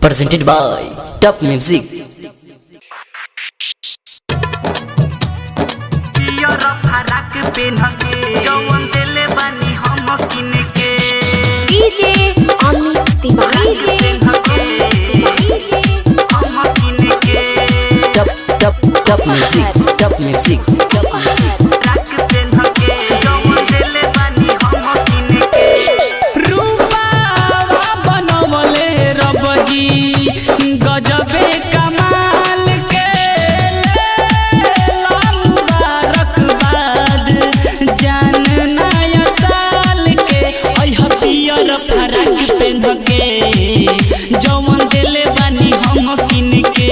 presented by Top Music. DJ Amit Tiwari Top Music. गजबे कमाल के मुबारकबाद जान नया साल के पियर फराक पेन के जवन दिले बानी हम किन के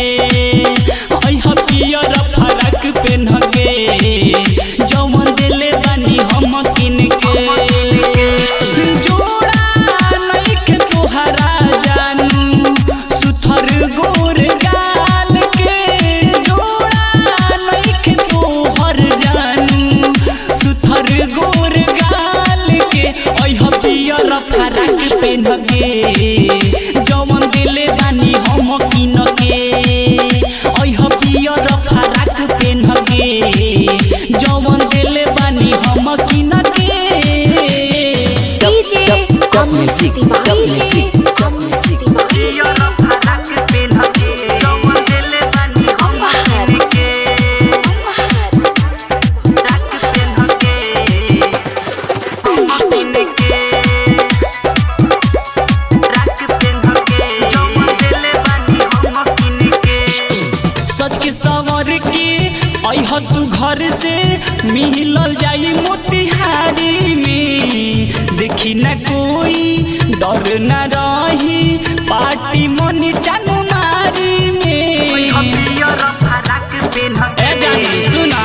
पियर फराक पेन के जवन दिले बानी हम किन के जोड़ा नइखे तोहरा जानू सुथर गोर गाल के जोड़ा नइखे तोहर जानू सुथर गोर गाल के पियर फराक पेन के जवन दिले बानी हम किन के पियर फराक पेन के जवन दिले बानी हम किन के Top Music. सच के सवर के तू घर से मिलल जाई मोतिहारी में देखी न कोई डर न रही पार्टी मनी चानू मारी में जानी सुना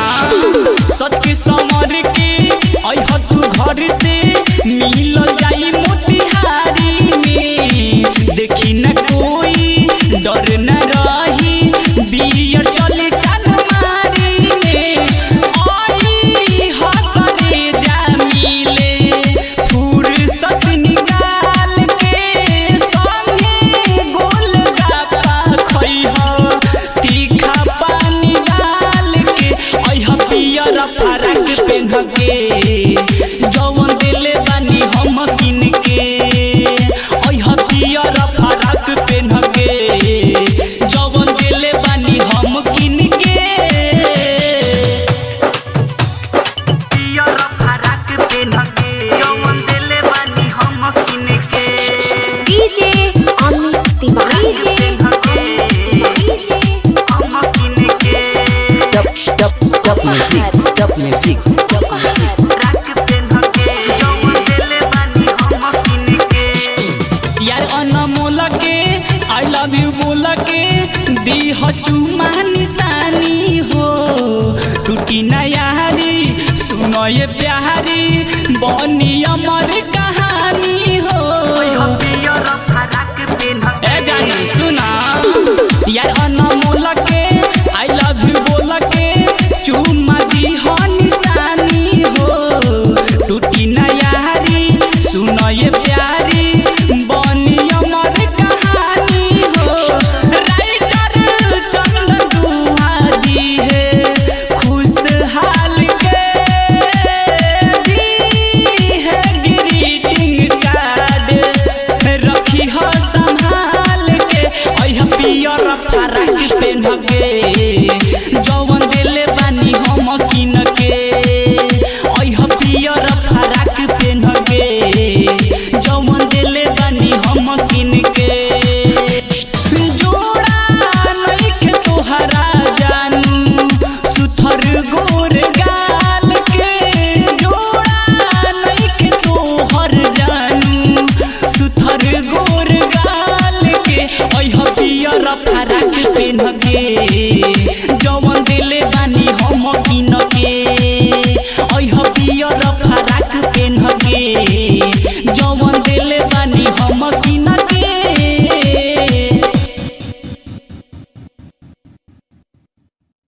सच के सवर के तू घर से मिलल जाई मोतिहारी में देखी न कोई डर न रही बियर चले चानू मारी में आई हतरे जा मिले फुर्सत निकाल के संगे गोलगप्पा खइहा तीखा पानी डाल के पियर फराक पेन के जवन दिले बानी हम किन के पियर फराक पेन के जवन दिले बानी हम किन के पियर फराक पेन के जवन दिले बानी हम किन के DJ Amit Tiwari Top Music. यार अनमोल के आई लव यू बोल के दी चुमा निशानी हो टूटी न यारी सुनो ये प्यारी बनी अमर कहानी हो जानी सुना यार